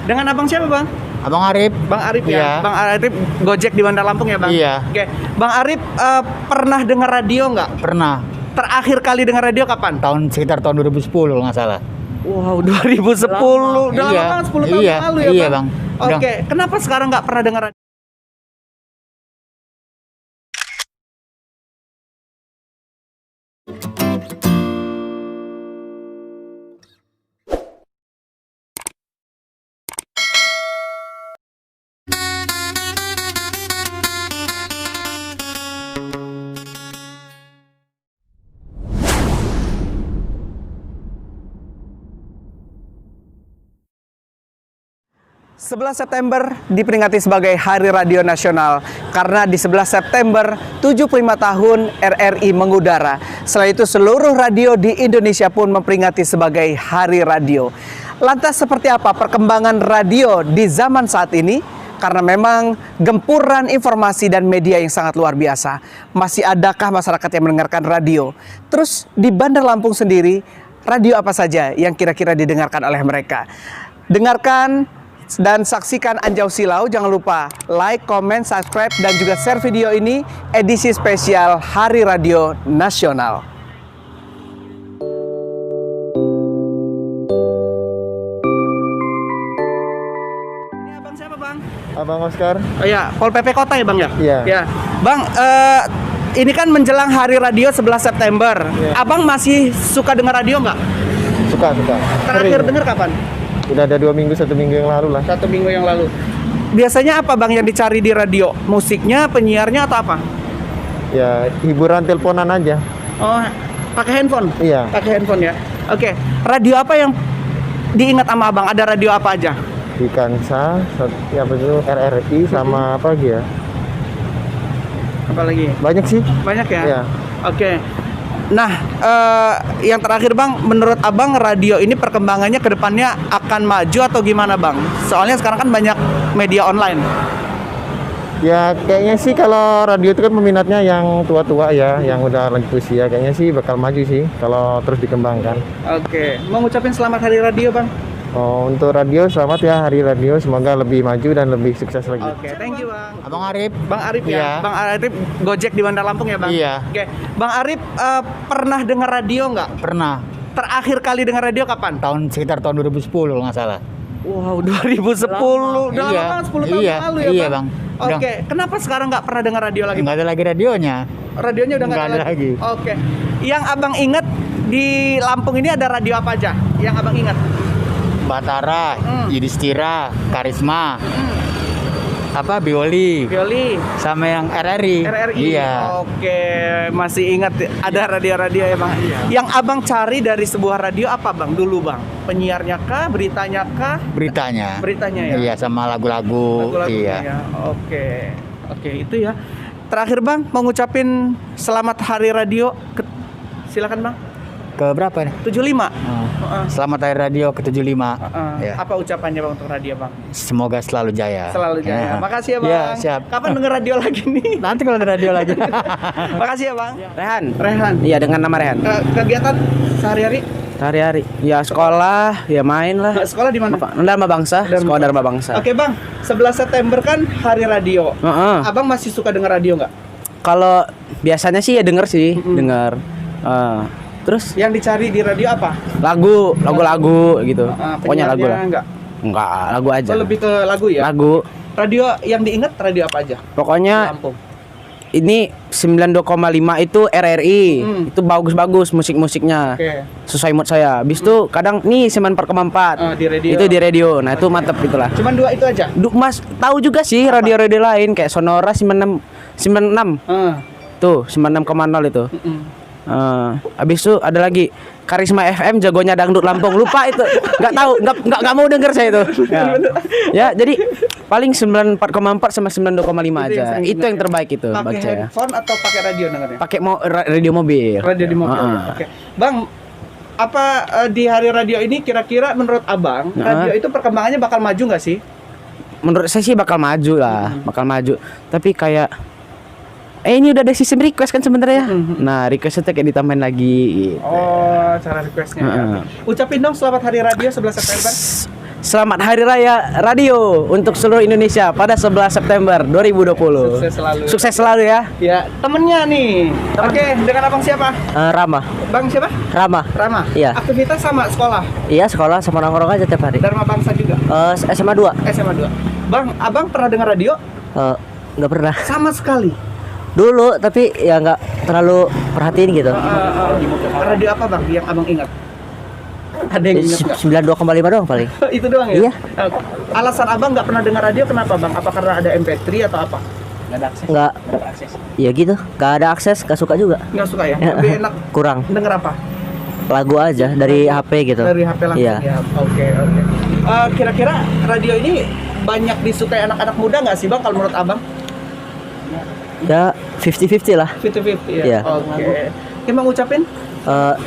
Dengan abang siapa bang? Abang Arif. Bang Arif ya? Iya. Bang Arif Gojek di Bandar Lampung ya bang? Iya. Oke. Bang Arif pernah dengar radio nggak? Pernah. Terakhir kali dengar radio kapan? Sekitar tahun 2010 kalau nggak salah. Wow, 2010. Udah lama Iya. banget, 10 tahun Iya. lalu ya Iya, bang? Bang. Oke, kenapa sekarang nggak pernah dengar radio? ...11 September diperingati sebagai Hari Radio Nasional karena di 11 September 75 tahun RRI mengudara. Selain itu seluruh radio di Indonesia pun memperingati sebagai Hari Radio. Lantas seperti apa perkembangan radio di zaman saat ini? Karena memang gempuran informasi dan media yang sangat luar biasa. Masih adakah masyarakat yang mendengarkan radio? Terus di Bandar Lampung sendiri, radio apa saja yang kira-kira didengarkan oleh mereka? Dengarkan dan saksikan Anjau Silau. Jangan lupa like, comment, subscribe, dan juga share video ini edisi spesial Hari Radio Nasional. Ini abang siapa bang? Abang Oscar. Oh ya, Pol PP Kota ya bang ya? Iya. Ya. Bang, ini kan menjelang Hari Radio 11 September. Iya. Abang masih suka dengar radio nggak? Suka. Terakhir Sering. dengar kapan? Udah ada 2 minggu, 1 minggu yang lalu lah. 1 minggu yang lalu. Biasanya apa bang yang dicari di radio? Musiknya, penyiarnya, atau apa? Ya, hiburan teleponan aja. Oh, pakai handphone? Iya. Pakai handphone ya. Oke. Radio apa yang diingat sama abang? Ada radio apa aja? Di Kansa, ya apa itu RRI sama apa lagi ya? Apa lagi? Banyak sih. Banyak ya? Iya. Oke. Nah, yang terakhir bang, menurut abang radio ini perkembangannya ke depannya akan maju atau gimana bang? Soalnya sekarang kan banyak media online. Ya kayaknya sih kalau radio itu kan peminatnya yang tua-tua ya, yang udah lanjut usia, kayaknya sih bakal maju sih kalau terus dikembangkan. Oke, mau ngucapin selamat Hari Radio bang? Oh, untuk radio selamat ya Hari Radio, semoga lebih maju dan lebih sukses lagi. Oke, thank you bang. Abang Arif. Bang Arif ya? Iya. Bang Arif Gojek di Bandar Lampung ya bang? Iya. Oke, Bang Arif pernah dengar radio nggak? Pernah. Terakhir kali dengar radio kapan? Sekitar tahun 2010 kalau nggak salah. Wow, 2010. Udah lama Iya. banget, 10 tahun Iya. lalu ya Iya, bang? Bang. Oke, kenapa sekarang nggak pernah dengar radio lagi? Nggak ada lagi radionya. Radionya udah nggak ada lagi. Oke, yang abang ingat di Lampung ini ada radio apa aja? Yang abang ingat? Batara, Yudhistira, Karisma, apa Bioli, sama yang RRI. RRI. Iya. Oke, masih ingat ada radio-radio ya bang? Iya. Yang abang cari dari sebuah radio apa bang? Dulu bang, penyiarnya kah, beritanya kah? Beritanya. Beritanya ya. Iya, sama lagu-lagu. Lagu-lagunya Iya. ya. Oke, itu ya. Terakhir bang, mau ngucapin selamat Hari Radio. Silakan bang. Ke berapa nih? 75. Selamat Hari Radio ke-75. Ya. Apa ucapannya bang untuk radio bang? Semoga selalu jaya. Selalu jaya. Ya. Makasih ya bang. Iya, siap. Kapan denger radio lagi nih? Nanti kalau ada radio lagi. Makasih ya bang. Rehan. Iya, dengan nama Rehan. Kegiatan sehari-hari? Hari-hari. Ya sekolah, ya main lah. Sekolah di mana? Dharma Bangsa. Sekolah Dharma Bangsa. Oke bang, 11 September kan Hari Radio. Abang masih suka denger radio nggak? Kalau biasanya sih ya denger sih, denger. Terus Yang dicari di radio apa? lagu gitu. Pokoknya lagu lah. Enggak, Lagu aja. Oh, lebih ke lagu ya? Lagu. Radio yang diingat radio apa aja? Pokoknya Lampung. ini 92,5 itu RRI. Itu bagus-bagus musik-musiknya. Oke. Sesuai mood saya. Habis itu kadang nih 94,4. Di radio. Itu di radio. Nah, itu mantep gitulah. Cuman 2 itu aja? Mas tahu juga sih radio-radio lain kayak Sonora 96. Tuh 96,0 itu. Abis itu ada lagi Karisma FM, jagonya dangdut Lampung. Lupa itu. Nggak tahu, nggak mau denger saya itu. Ya, jadi paling 94,4 sama 92,5 aja. Itu yang terbaik itu Pakai buat saya. handphone atau pakai radio dengarnya? Pakai radio mobil. Radio di mobil. Oke. Bang, apa di Hari Radio ini kira-kira menurut abang radio itu perkembangannya bakal maju nggak sih? Menurut saya sih bakal maju lah, bakal maju. Tapi kayak ini udah ada sistem request kan sebenarnya. Nah, requestnya kayak ditambahin lagi gitu. Oh, cara requestnya ya. Ucapin dong selamat Hari Radio 11 September. Selamat Hari Raya Radio untuk seluruh Indonesia pada 11 September 2020. Sukses selalu. Sukses selalu ya. Ya, temennya nih. Oke, dengan abang siapa? Rama. Bang siapa? Rama. Rama. Iya. Aktivitas sama sekolah. Iya, sekolah sama nongkrong aja tiap hari. Dharma Bangsa juga. SMA 2. SMA 2. Bang, abang pernah dengar radio? Nggak pernah. Sama sekali. Dulu tapi ya nggak terlalu perhatiin gitu. Radio apa bang yang abang ingat? Ada yang ingat nggak? 92,5 doang paling. Itu doang ya? Iya. Alasan abang nggak pernah dengar radio kenapa bang? Apa karena ada MP3 atau apa? Nggak. Ya gitu. Nggak ada akses, nggak suka juga. Nggak suka ya? Lebih enak Kurang. denger apa? Lagu aja dari HP gitu. Dari HP langsung Iya. ya? Oke. Kira-kira radio ini banyak disukai anak-anak muda nggak sih bang kalau menurut abang? Ya 50-50 lah. 50-50 ya? Iya. Oke. Emang ngucapin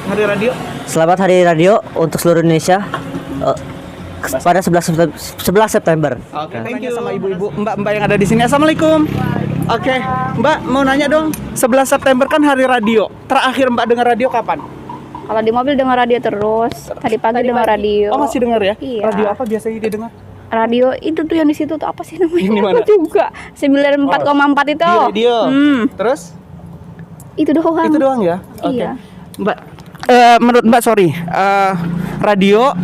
hari radio? Selamat Hari Radio untuk seluruh Indonesia pada 11 September. Oke, thank you sama ibu-ibu, mbak-mbak yang ada di sini. Assalamualaikum. Oke, mbak mau nanya dong. 11 September kan hari radio. Terakhir mbak dengar radio kapan? Kalau di mobil dengar radio terus. Tadi pagi dengar radio. Oh masih dengar ya? Iya. Radio apa biasanya didengar? Radio itu tuh yang di situ tuh apa sih namanya? Ini mana? Aku juga. 94,4 itu. Di radio. Terus? Itu doang. Itu doang ya? Oke. Iya. Mbak, menurut mbak radio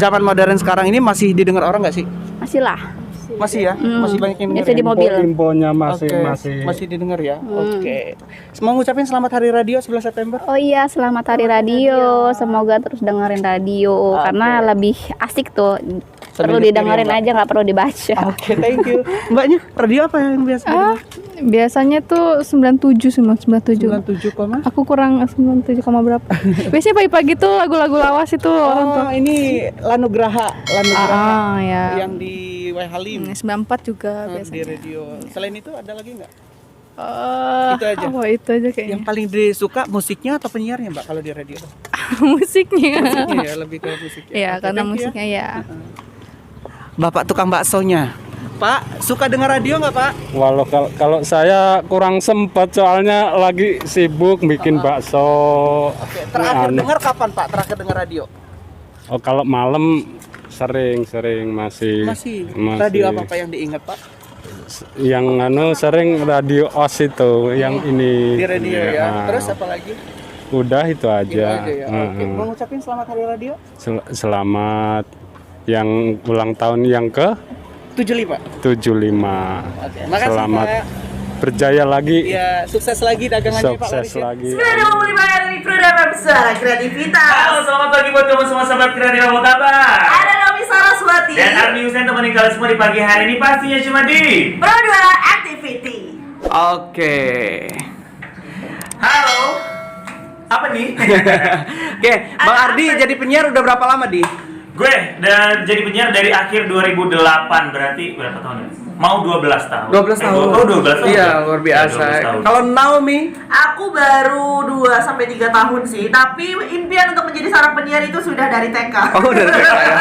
zaman modern sekarang ini masih didengar orang nggak sih? Masih lah. Masih ya? Masih banyak yang Biasa denger di ya? mobil. Infonya Oke, masih didengar ya? Oke. Mau ngucapin selamat hari radio 11 September? Oh iya, selamat Hari Radio. Semoga terus dengerin radio karena lebih asik tuh. Perlu nyetir ya, didengerin Mbak? aja, nggak perlu dibaca. Oke, thank you. Mbaknya radio apa yang biasa didengar? Biasanya tuh 97 97 koma? Aku kurang 97, berapa. Biasanya pagi-pagi tuh lagu-lagu lawas itu orang tuh. Oh, ini Lanugraha Ya. yang di Wai Halim 94 juga di biasanya. radio. Selain itu ada lagi nggak? Itu aja. Oh, itu aja kayaknya. Yang paling disuka musiknya atau penyiarnya Mbak kalau di radio? Musiknya. Iya, lebih ke musiknya. Iya, Oke, karena thank you ya. musiknya ya. Bapak tukang baksonya. Pak, suka dengar radio nggak Pak? Walau kalau saya kurang sempat soalnya lagi sibuk bikin bakso. Oke, terakhir Anu. dengar kapan Pak? Terakhir dengar radio? Oh kalau malam sering masih. Radio apa Pak yang diingat Pak? Yang sering radio OS itu yang ini. Di radio Iya. ya. Terus apa lagi? Udah itu Itu aja. aja ya. Oke. Mau ngucapin selamat hari radio? Selamat yang ulang tahun yang ke 75. 75. Oke. Makasih Selamat Pak. berjaya lagi. Ya, sukses lagi dagangannya Pak Sukses Laris ya. lagi. 95 hari Pradana Besar Kreativitas. Halo, selamat pagi buat kamu semua sahabat kreatif, apa kabar? Ada Nomi Saraswati. Dan Ardi Hussein temenin kalian semua di pagi hari ini pastinya cuma di Pro2 Activity. Oke. Halo. Apa nih? Oke, Bang Ardi jadi penyiar udah berapa lama di? Gue jadi penyiar dari akhir 2008, berarti berapa tahun ya? Mau 12 tahun. 12 tahun. Oh, 12 tahun. Iya, ya? luar Ya, biasa. 12 tahun. Kalau Naomi, Aku baru 2 sampai 3 tahun sih, tapi impian untuk menjadi seorang penyiar itu sudah dari TK. oh dari TK ya.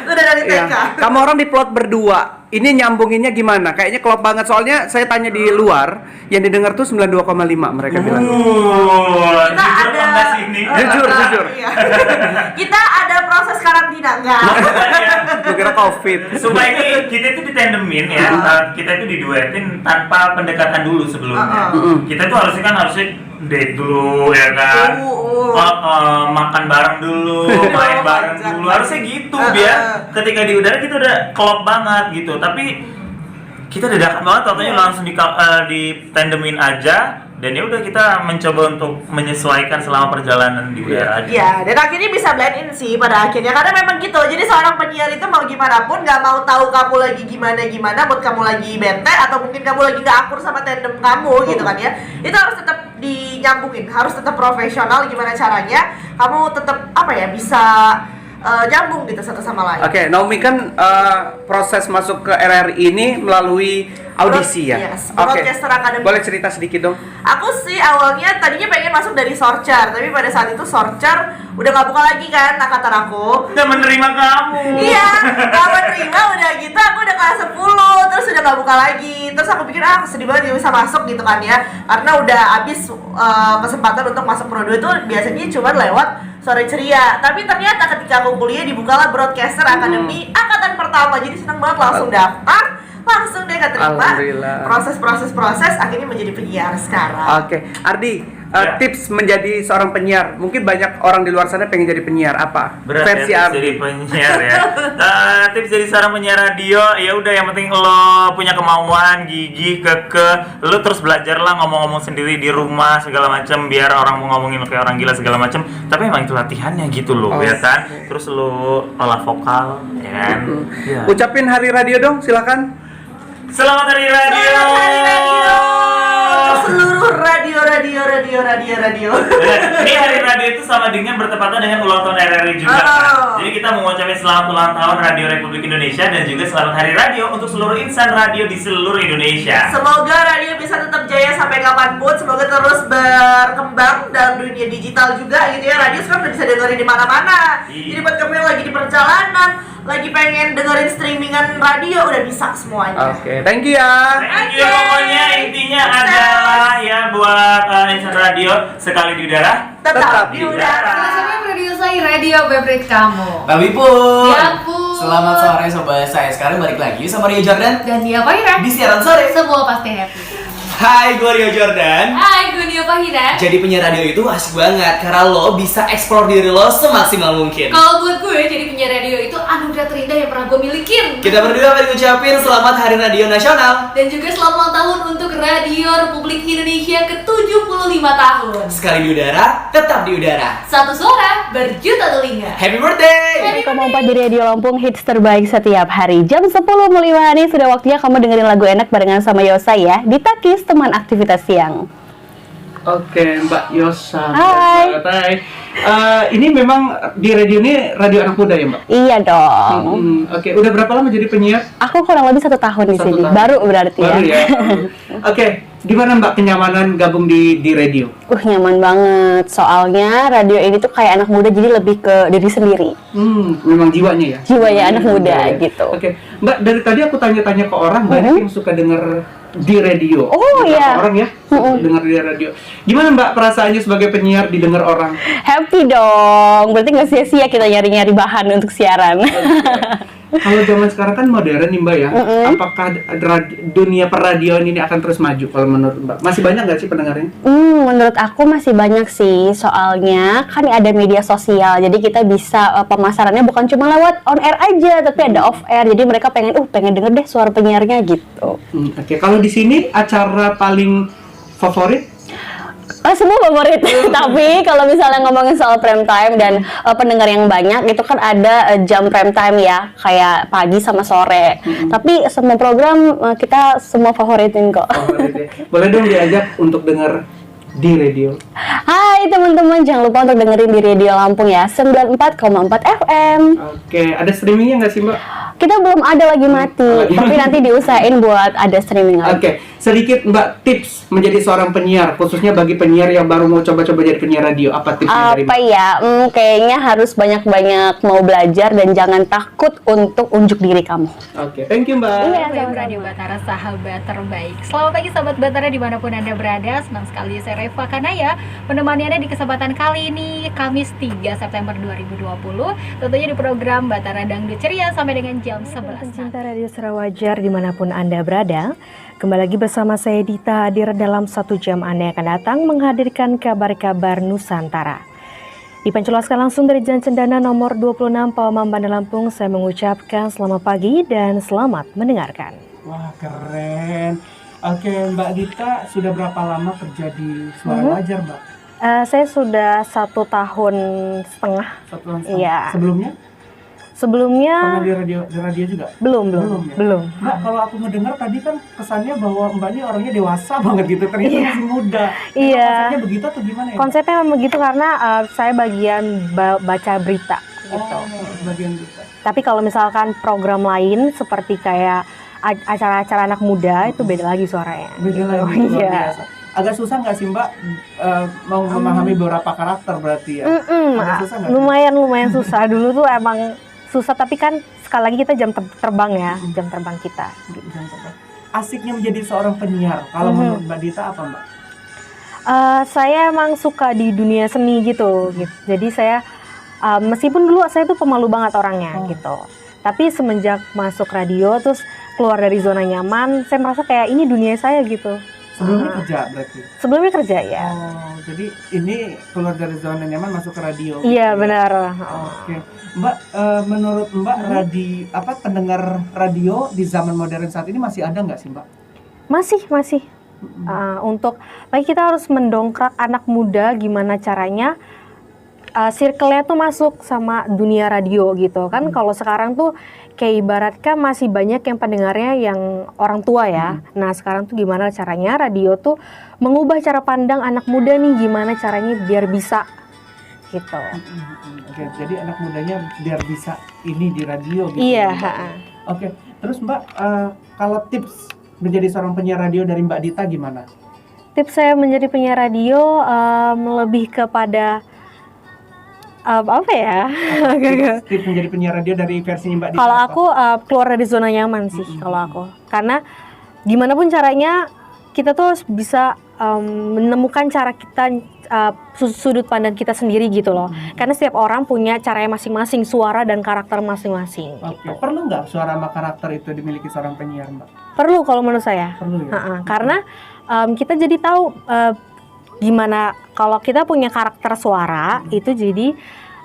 Sudah dari Iya. TK. Kamu orang di plot berdua. Ini nyambunginnya gimana? Kayaknya klop banget soalnya saya tanya di luar yang didengar tuh 92,5 mereka bilang. Kita Kita jujur ada apa enggak sih ini? Jujur. Iya. Kita ada proses karantina enggak? Lu kira Covid. Supaya ini kita itu ditandemin ya, kita itu diduetin tanpa pendekatan dulu sebelumnya. Kita tuh harusnya date dulu ya kan, makan bareng dulu, main bareng dulu, harusnya gitu biar ketika di udara kita udah klop banget gitu. Tapi kita dadakan banget, waktunya langsung ditandemin aja. Dan ya udah kita mencoba untuk menyesuaikan selama perjalanan di udara aja. Iya, dan akhirnya bisa blend in sih pada akhirnya karena memang gitu. Jadi seorang penyiar itu mau gimana pun nggak mau tahu kamu lagi gimana buat kamu lagi bete atau mungkin kamu lagi nggak akur sama tandem kamu gitu kan ya. Itu harus tetap dinyambungin, harus tetap profesional gimana caranya kamu tetap bisa nyambung gitu satu sama lain. Oke, Naomi kan proses masuk ke RRI ini melalui audisi ya. Yes, Broadcaster Academy. Boleh cerita sedikit dong? Aku sih awalnya tadinya pengen masuk dari Sorcar, tapi pada saat itu Sorcar udah nggak buka lagi kan angkatan aku. Udah menerima kamu. Iya, gak menerima udah gitu, aku udah kelas 10, terus udah gak buka lagi. Terus aku pikir, sedih banget gak bisa masuk gitu kan ya. Karena udah habis kesempatan untuk masuk Pro2 itu biasanya cuma lewat Sore Ceria. Tapi ternyata ketika aku kuliah dibukalah Broadcaster Academy angkatan pertama. Jadi seneng banget langsung daftar, langsung deh keterima. Alhamdulillah. Proses akhirnya menjadi penyiar sekarang. Oke, Ardi, tips menjadi seorang penyiar. Mungkin banyak orang di luar sana pengen jadi penyiar. Apa? Berat Versi ya, tips Ardi. jadi penyiar ya. Tips jadi seorang penyiar radio, ya udah yang penting lo punya kemauan, gigih, kekeh. Lo terus belajar lah ngomong-ngomong sendiri di rumah segala macam, biar orang mau ngomongin kayak orang gila segala macam. Tapi emang itu latihannya gitu loh, ya kan. Terus lo olah vokal, ya kan. Ya. Ucapin hari radio dong, silakan. Selamat Hari Radio. Selamat Hari Radio. Seluruh radio. Ini Hari Radio itu sama dengan bertepatan dengan ulang tahun RRI juga kan? Jadi kita mengucapkan selamat ulang tahun Radio Republik Indonesia dan juga selamat Hari Radio untuk seluruh insan radio di seluruh Indonesia. Semoga radio bisa tetap jaya sampai kapanpun. Semoga terus berkembang dalam dunia digital juga gitu ya. Radio sekarang udah bisa dengerin di mana-mana. Jadi buat kamu yang lagi di perjalanan, lagi pengen dengerin streamingan radio, udah bisa semuanya. Oke, thank you ya. Thank you. Pokoknya intinya adalah ya buat insan radio sekali di udara Tetap di udara. Radio saya, radio favorit kamu. Tapi pun, Ya pun. selamat sore sobat saya. Sekarang balik lagi sama Rio Jordan Dan Nia Fahira. di siaran sore. Semua pasti happy. Hai, gue Rio Jordan. Hai, gue Nia Fahira. Jadi penyiar radio itu asik banget karena lo bisa eksplor diri lo semaksimal mungkin. Kalau buat gue, jadi penyiar radio itu anugerah terindah yang pernah gue milikin. Kita berdua pengen ngucapin selamat Hari Radio Nasional. Dan juga selamat ulang tahun untuk Radio Republik Indonesia ke-75 tahun. Sekali di udara, tetap di udara. Satu suara, berjuta telinga. Happy birthday! 1,4 di Radio Lampung, hits terbaik setiap hari. Jam 10 melewati, sudah waktunya kamu dengerin lagu enak barengan sama Yosa ya. Di Takis, teman aktivitas siang. Oke, Mbak Yosa. Hai. Ini memang di radio ini radio anak muda ya, Mbak? Iya dong. Oke, udah berapa lama jadi penyiar? Aku kurang lebih 1 tahun di 1 sini. tahun. Baru berarti Baru ya. Oke, gimana Mbak kenyamanan gabung di radio? Nyaman banget. Soalnya radio ini tuh kayak anak muda, jadi lebih ke diri sendiri. Memang jiwanya ya? Jiwanya anak muda ya. gitu. Oke, Mbak, dari tadi aku tanya-tanya ke orang, banyak yang suka denger di radio. Oh, Beberapa iya. orang ya suka denger di radio. Gimana Mbak perasaannya sebagai penyiar didengar orang? Happy dong. Berarti nggak sia-sia kita nyari-nyari bahan untuk siaran. Kalau zaman sekarang kan modern nih Mbak ya, apakah dunia perradioan ini akan terus maju kalau menurut Mbak? Masih banyak nggak sih pendengarnya? Menurut aku masih banyak sih, soalnya kan ada media sosial, jadi kita bisa pemasarannya bukan cuma lewat on air aja, tapi ada off air. Jadi mereka pengen denger deh suara penyiarnya gitu. Oke, kalau di sini acara paling favorit? Semua favorit. Tapi kalau misalnya ngomongin soal prime time dan pendengar yang banyak, itu kan ada jam prime time ya, kayak pagi sama sore. Tapi semua program kita semua favoritin kok. Favorit ya. Boleh dong diajak untuk dengar di radio. Hai teman-teman, jangan lupa untuk dengerin di Radio Lampung ya, 94,4 FM. Oke, ada streamingnya nggak sih Mbak? Kita belum ada lagi mati, tapi nanti diusahain buat ada streaming lagi. Oke, sedikit Mbak tips menjadi seorang penyiar, khususnya bagi penyiar yang baru mau coba-coba jadi penyiar radio. Apa tipsnya dari Mbak? Apa ya? Kayaknya harus banyak-banyak mau belajar dan jangan takut untuk unjuk diri kamu. Oke, thank you Mbak. Iya, FM Radio Batara, sahabat terbaik. Selamat pagi sahabat Batara dimanapun Anda berada. Senang sekali saya Reva Kanaya menemani Anda di kesempatan kali ini, Kamis 3 September 2020. Tentunya di program Batara Dangdut Ceria sampai dengan jam 11. Pencinta Radio Sarawajar dimanapun Anda berada, kembali lagi bersama saya Dita hadir dalam 1 jam Anda yang akan datang menghadirkan kabar-kabar Nusantara. Dipanculaskan langsung dari Jalan Cendana nomor 26 Pawaman Bandar Lampung, saya mengucapkan selamat pagi dan selamat mendengarkan. Wah, keren. Oke, Mbak Dita sudah berapa lama kerja di Suara Wajar, Mbak? Saya sudah 1 tahun setengah. 1 tahun setengah. Iya. Sebelumnya? Sebelumnya Pernah di radio juga? belum. Ya? Mbak, kalau aku ngedengar tadi kan kesannya bahwa Mbak ini orangnya dewasa banget gitu, ternyata masih muda. Iya. Konsepnya begitu atau gimana ya? Mbak? Konsepnya memang begitu karena saya bagian baca berita gitu. Bagian berita. Tapi kalau misalkan program lain seperti kayak acara-acara anak muda itu beda lagi suaranya. Beda gitu. lagi, luar Iya. biasa. Agak susah nggak sih Mbak mau memahami beberapa karakter berarti ya? Agak susah nggak sih? Lumayan susah. Dulu tuh emang susah, tapi kan sekali lagi kita jam terbang ya, jam terbang kita. Asiknya menjadi seorang penyiar, kalau menurut Mbak Dita apa Mbak? Saya emang suka di dunia seni gitu. Jadi saya meskipun dulu saya tuh pemalu banget orangnya gitu. Tapi semenjak masuk radio terus keluar dari zona nyaman, saya merasa kayak ini dunia saya gitu. Sebelumnya kerja berarti? Sebelumnya kerja ya. Oh, jadi ini keluar dari zona nyaman masuk ke radio. Iya gitu, benar. Oke, Mbak, menurut Mbak pendengar radio di zaman modern saat ini masih ada nggak sih Mbak? Masih. Untuk lagi kita harus mendongkrak anak muda gimana caranya circle-nya tuh masuk sama dunia radio gitu kan. Kalau sekarang tuh kayak ibaratkan masih banyak yang pendengarnya yang orang tua ya. Nah sekarang tuh gimana caranya radio tuh mengubah cara pandang anak muda nih, gimana caranya biar bisa gitu. Oke, jadi anak mudanya biar bisa ini di radio gitu. Iya. Oke, terus Mbak, kalau tips menjadi seorang penyiar radio dari Mbak Dita gimana? Tips saya menjadi penyiar radio lebih kepada apa ya? Tips menjadi penyiar radio dari versi Mbak Dita. Kalau aku keluar dari zona nyaman sih kalau aku. Karena gimana pun caranya kita tuh harus bisa menemukan cara kita sudut pandang kita sendiri gitu loh. Karena setiap orang punya caranya masing-masing, suara dan karakter masing-masing. Oke. Perlu nggak suara sama karakter itu dimiliki seorang penyiar, Mbak? Perlu kalau menurut saya. Perlu ya. Karena kita jadi tahu gimana kalau kita punya karakter suara itu, jadi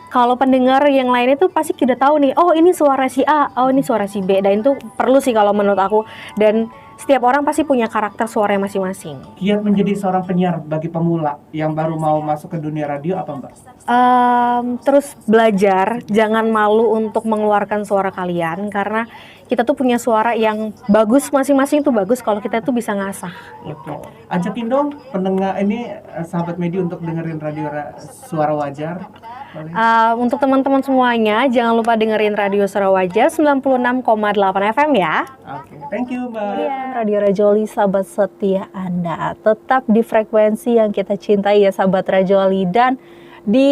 kalau pendengar yang lain itu pasti kita tahu nih, oh ini suara si A, oh ini suara si B, dan itu perlu sih kalau menurut aku. Dan setiap orang pasti punya karakter suara masing-masing. Kiat menjadi seorang penyiar bagi pemula yang baru mau masuk ke dunia radio apa Mbak? Terus belajar, jangan malu untuk mengeluarkan suara kalian, karena kita tuh punya suara yang bagus, masing-masing tuh bagus kalau kita tuh bisa ngasah gitu. Ajakin dong pendengar ini sahabat media untuk dengerin radio Suara Wajar. Untuk teman-teman semuanya, jangan lupa dengerin Radio Suara Wajar 96,8 FM ya. Oke, thank you Mbak. Radio Rajoli, sahabat setia Anda, tetap di frekuensi yang kita cintai ya sahabat Rajoli. Dan di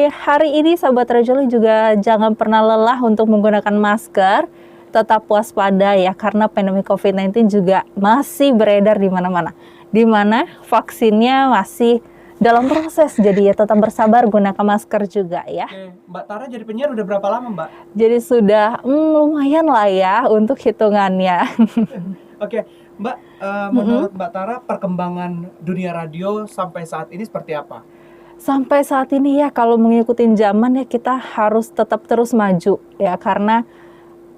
hari ini sahabat Rajoli juga jangan pernah lelah untuk menggunakan masker. Tetap waspada ya, karena pandemi COVID-19 juga masih beredar di mana-mana. Di mana vaksinnya masih dalam proses, jadi ya tetap bersabar, gunakan masker juga ya. Mbak Tara jadi penyiar udah berapa lama Mbak? Jadi sudah lumayan lah ya untuk hitungannya. Oke, Mbak, menurut Mbak Tara perkembangan dunia radio sampai saat ini seperti apa? Sampai saat ini ya kalau mengikuti zaman ya kita harus tetap terus maju ya, karena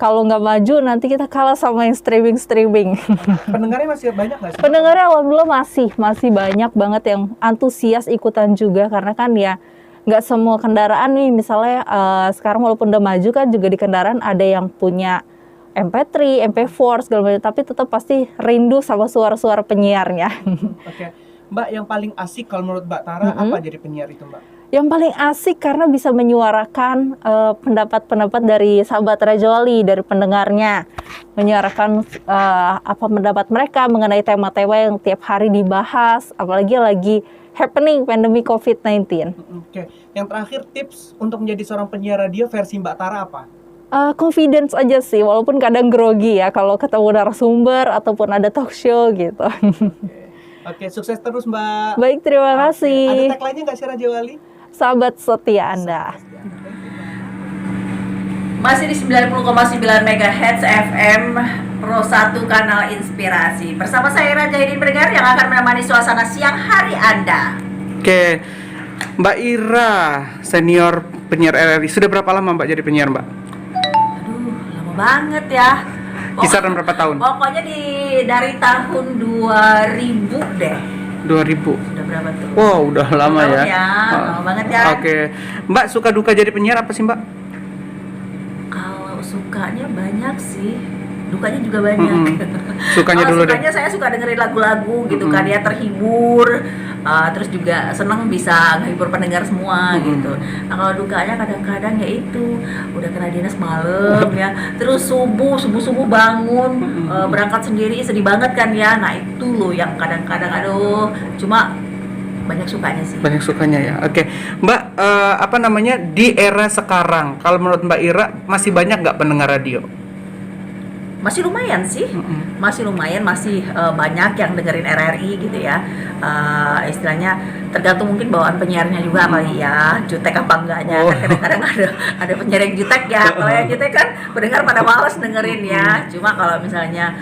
kalau nggak maju nanti kita kalah sama yang streaming. Pendengarnya masih banyak nggak sih? Pendengarnya alhamdulillah masih banyak banget yang antusias ikutan juga, karena kan ya nggak semua kendaraan nih, misalnya sekarang walaupun udah maju kan juga di kendaraan ada yang punya MP3, MP4 segala macam, tapi tetap pasti rindu sama suara-suara penyiarnya. Oke, Mbak, yang paling asik kalau menurut Mbak Tara apa jadi penyiar itu Mbak? Yang paling asik karena bisa menyuarakan pendapat-pendapat dari sahabat Rajoli, dari pendengarnya, menyuarakan apa pendapat mereka mengenai tema-tema yang tiap hari dibahas, apalagi lagi happening pandemi COVID-19. Oke, yang terakhir tips untuk menjadi seorang penyiar radio versi Mbak Tara apa? Confidence aja sih, walaupun kadang grogi ya kalau ketemu narasumber ataupun ada talk show gitu. Oke, sukses terus Mbak. Baik, terima kasih. Ada tagline-nya nggak sih Raja Wali? Sahabat setia Anda. Masih di 90,9 MHz FM Pro 1 Kanal Inspirasi. Bersama saya Raja Idin Bergar yang akan menemani suasana siang hari Anda. Oke, Mbak Ira, senior penyiar RRI. Sudah berapa lama Mbak jadi penyiar Mbak? Aduh, lama banget ya. Kisaran berapa tahun? Pokoknya dari tahun 2000 deh. 2000. Udah berapa tuh? Wow, udah lama ya. Lama banget ya. Oke. Mbak, suka duka jadi penyiar apa sih, Mbak? Kalau sukanya banyak sih. Dukanya juga banyak. Sukanya dulu deh. Sukanya saya suka dengerin lagu-lagu gitu kan ya, terhibur. Terus juga seneng bisa menghibur pendengar semua gitu. Nah kalau dukanya kadang-kadang ya itu udah kena dinas malam ya, terus subuh bangun berangkat sendiri, sedih banget kan ya. Nah itu loh yang kadang-kadang aduh, cuma banyak sukanya sih. Banyak sukanya ya. Oke, Mbak, apa namanya di era sekarang? Kalau menurut Mbak Ira masih banyak nggak pendengar radio? masih lumayan sih, masih lumayan, masih banyak yang dengerin RRI gitu ya. Istilahnya tergantung mungkin bawaan penyiarnya juga kali ya, jutek apa enggaknya. Kan kadang-kadang ada penyiar yang jutek ya. Kalau yang jutek kan pendengar pada malas dengerin ya. Cuma kalau misalnya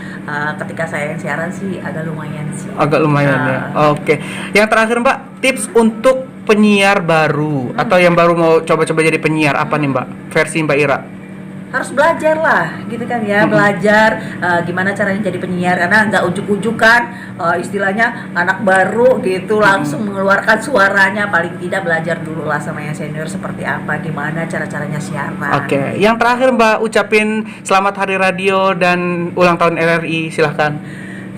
ketika saya yang siaran sih agak lumayan sih. Agak lumayan ya. Oke. Yang terakhir Mbak, tips untuk penyiar baru atau yang baru mau coba-coba jadi penyiar apa nih Mbak? Versi Mbak Ira. Harus belajar lah gitu kan ya, belajar gimana caranya jadi penyiar, karena nggak ujuk-ujukan istilahnya anak baru gitu langsung mengeluarkan suaranya. Paling tidak belajar dulu lah sama yang senior seperti apa, gimana cara-caranya siaran. Oke, yang terakhir Mbak, ucapin selamat Hari Radio dan ulang tahun RRI, silahkan.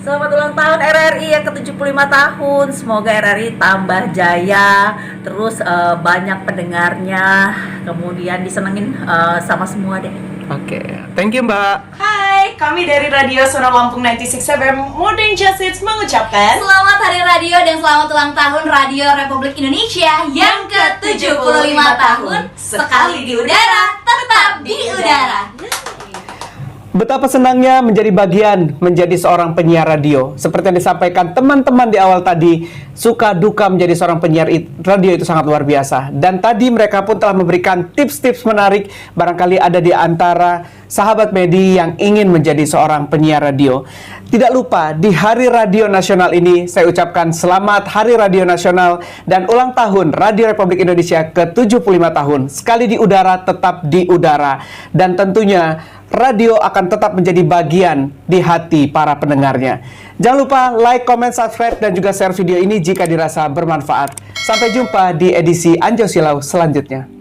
Selamat ulang tahun RRI yang ke-75 tahun. Semoga RRI tambah jaya, terus banyak pendengarnya, kemudian disenengin sama semua deh. Oke, thank you Mbak. Hai, kami dari Radio Sonora Lampung 96 FM Modern Justice mengucapkan Selamat Hari Radio dan selamat ulang tahun Radio Republik Indonesia yang ke-75 tahun. Sekali di udara, tetap di udara. Betapa senangnya menjadi bagian menjadi seorang penyiar radio. Seperti yang disampaikan teman-teman di awal tadi, suka duka menjadi seorang penyiar radio itu sangat luar biasa. Dan tadi mereka pun telah memberikan tips-tips menarik. Barangkali ada di antara sahabat Medi yang ingin menjadi seorang penyiar radio. Tidak lupa, di Hari Radio Nasional ini saya ucapkan selamat Hari Radio Nasional dan ulang tahun Radio Republik Indonesia ke-75 tahun. Sekali di udara, tetap di udara. Dan tentunya radio akan tetap menjadi bagian di hati para pendengarnya. Jangan lupa like, comment, subscribe, dan juga share video ini jika dirasa bermanfaat. Sampai jumpa di edisi Anjau Silau selanjutnya.